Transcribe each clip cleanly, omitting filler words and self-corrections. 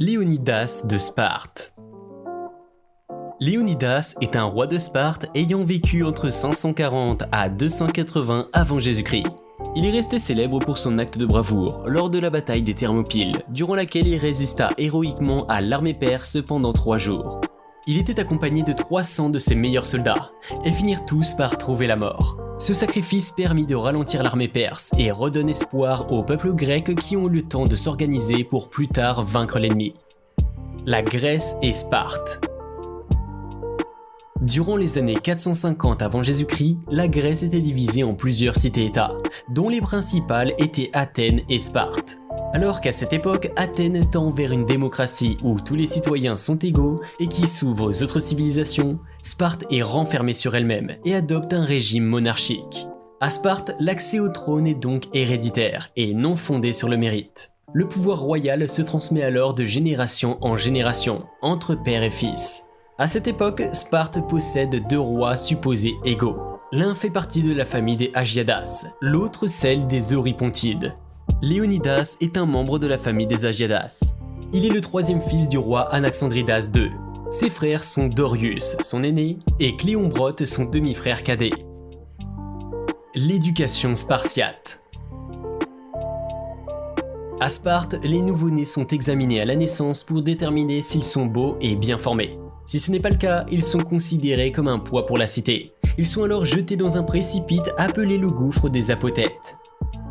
Léonidas de Sparte. Léonidas est un roi de Sparte ayant vécu entre 540 à 280 avant Jésus-Christ. Il est resté célèbre pour son acte de bravoure lors de la bataille des Thermopyles, durant laquelle il résista héroïquement à l'armée perse pendant 3 jours. Il était accompagné de 300 de ses meilleurs soldats, et finirent tous par trouver la mort. Ce sacrifice permit de ralentir l'armée perse et redonne espoir aux peuples grecs qui ont eu le temps de s'organiser pour plus tard vaincre l'ennemi. La Grèce et Sparte. Durant les années 450 avant Jésus-Christ, la Grèce était divisée en plusieurs cités-États, dont les principales étaient Athènes et Sparte. Alors qu'à cette époque, Athènes tend vers une démocratie où tous les citoyens sont égaux et qui s'ouvre aux autres civilisations, Sparte est renfermée sur elle-même et adopte un régime monarchique. À Sparte, l'accès au trône est donc héréditaire et non fondé sur le mérite. Le pouvoir royal se transmet alors de génération en génération, entre père et fils. À cette époque, Sparte possède 2 rois supposés égaux. L'un fait partie de la famille des Agiadas, l'autre celle des Eurypontides. Léonidas est un membre de la famille des Agiadas. Il est le 3e fils du roi Anaxandridas II. Ses frères sont Dorius, son aîné, et Cléombrote, son demi-frère cadet. L'éducation spartiate. À Sparte, les nouveau-nés sont examinés à la naissance pour déterminer s'ils sont beaux et bien formés. Si ce n'est pas le cas, ils sont considérés comme un poids pour la cité. Ils sont alors jetés dans un précipice appelé le gouffre des apothètes.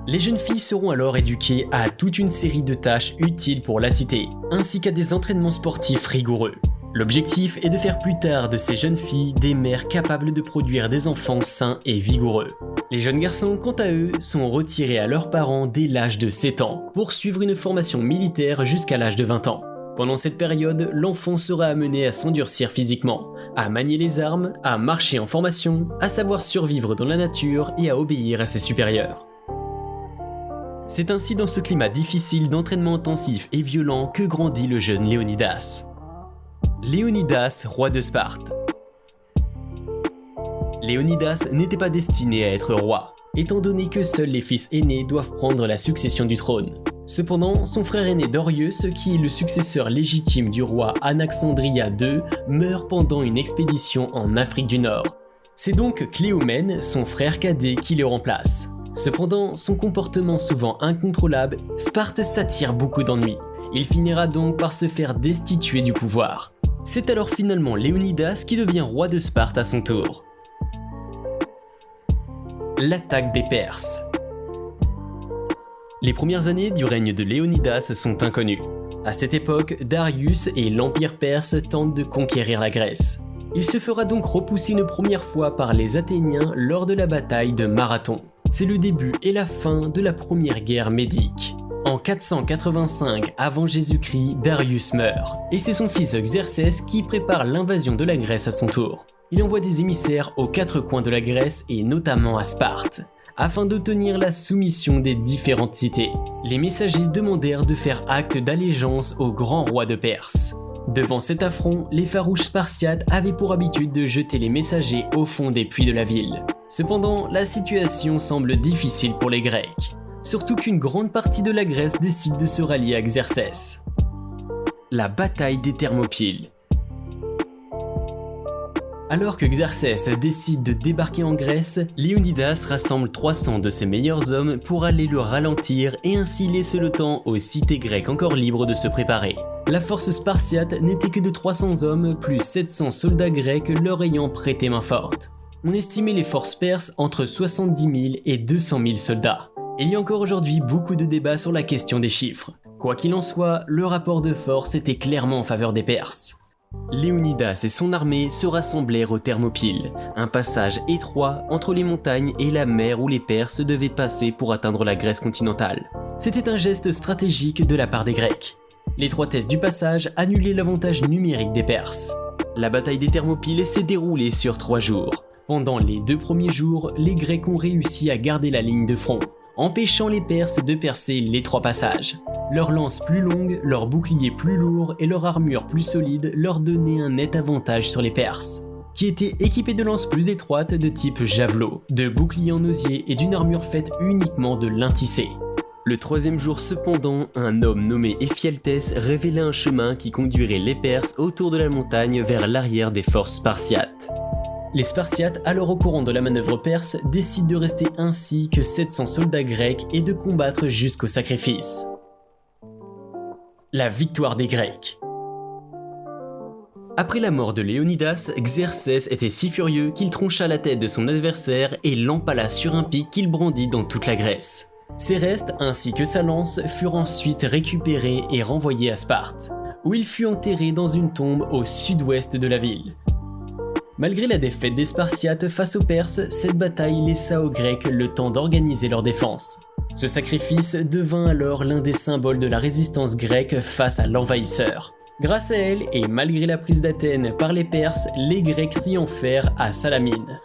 Les jeunes filles seront alors éduquées à toute une série de tâches utiles pour la cité, ainsi qu'à des entraînements sportifs rigoureux. L'objectif est de faire plus tard de ces jeunes filles des mères capables de produire des enfants sains et vigoureux. Les jeunes garçons, quant à eux, sont retirés à leurs parents dès l'âge de 7 ans, pour suivre une formation militaire jusqu'à l'âge de 20 ans. Pendant cette période, l'enfant sera amené à s'endurcir physiquement, à manier les armes, à marcher en formation, à savoir survivre dans la nature et à obéir à ses supérieurs. C'est ainsi dans ce climat difficile d'entraînement intensif et violent que grandit le jeune Léonidas. Léonidas, roi de Sparte. Léonidas n'était pas destiné à être roi, étant donné que seuls les fils aînés doivent prendre la succession du trône. Cependant, son frère aîné Dorius, qui est le successeur légitime du roi Anaxandria II, meurt pendant une expédition en Afrique du Nord. C'est donc Cléomène, son frère cadet, qui le remplace. Cependant, son comportement souvent incontrôlable, Sparte s'attire beaucoup d'ennuis. Il finira donc par se faire destituer du pouvoir. C'est alors finalement Léonidas qui devient roi de Sparte à son tour. L'attaque des Perses. Les premières années du règne de Léonidas sont inconnues. À cette époque, Darius et l'Empire perse tentent de conquérir la Grèce. Il se fera donc repousser une première fois par les Athéniens lors de la bataille de Marathon. C'est le début et la fin de la première guerre médique. En 485 avant Jésus-Christ, Darius meurt, et c'est son fils Xerxès qui prépare l'invasion de la Grèce à son tour. Il envoie des émissaires aux 4 coins de la Grèce et notamment à Sparte, afin d'obtenir la soumission des différentes cités. Les messagers demandèrent de faire acte d'allégeance au grand roi de Perse. Devant cet affront, les farouches Spartiates avaient pour habitude de jeter les messagers au fond des puits de la ville. Cependant, la situation semble difficile pour les Grecs, surtout qu'une grande partie de la Grèce décide de se rallier à Xerxès. La bataille des Thermopyles. Alors que Xerxès décide de débarquer en Grèce, Léonidas rassemble 300 de ses meilleurs hommes pour aller le ralentir et ainsi laisser le temps aux cités grecques encore libres de se préparer. La force spartiate n'était que de 300 hommes plus 700 soldats grecs leur ayant prêté main forte. On estimait les forces perses entre 70 000 et 200 000 soldats. Il y a encore aujourd'hui beaucoup de débats sur la question des chiffres. Quoi qu'il en soit, le rapport de force était clairement en faveur des Perses. Léonidas et son armée se rassemblèrent aux Thermopyles, un passage étroit entre les montagnes et la mer où les Perses devaient passer pour atteindre la Grèce continentale. C'était un geste stratégique de la part des Grecs. L'étroitesse du passage annulait l'avantage numérique des Perses. La bataille des Thermopyles s'est déroulée sur 3 jours. Pendant les 2 premiers jours, les Grecs ont réussi à garder la ligne de front, empêchant les Perses de percer les 3 passages. Leurs lances plus longues, leurs boucliers plus lourds et leur armure plus solide leur donnaient un net avantage sur les Perses, qui étaient équipés de lances plus étroites de type javelot, de boucliers en osier et d'une armure faite uniquement de lin tissé. Le troisième jour cependant, un homme nommé Éphialtès révéla un chemin qui conduirait les Perses autour de la montagne vers l'arrière des forces spartiates. Les Spartiates, alors au courant de la manœuvre perse, décident de rester ainsi que 700 soldats grecs et de combattre jusqu'au sacrifice. La victoire des Grecs. Après la mort de Léonidas, Xerxès était si furieux qu'il troncha la tête de son adversaire et l'empala sur un pic qu'il brandit dans toute la Grèce. Ses restes, ainsi que sa lance, furent ensuite récupérés et renvoyés à Sparte, où il fut enterré dans une tombe au sud-ouest de la ville. Malgré la défaite des Spartiates face aux Perses, cette bataille laissa aux Grecs le temps d'organiser leur défense. Ce sacrifice devint alors l'un des symboles de la résistance grecque face à l'envahisseur. Grâce à elle, et malgré la prise d'Athènes par les Perses, les Grecs triomphèrent à Salamine.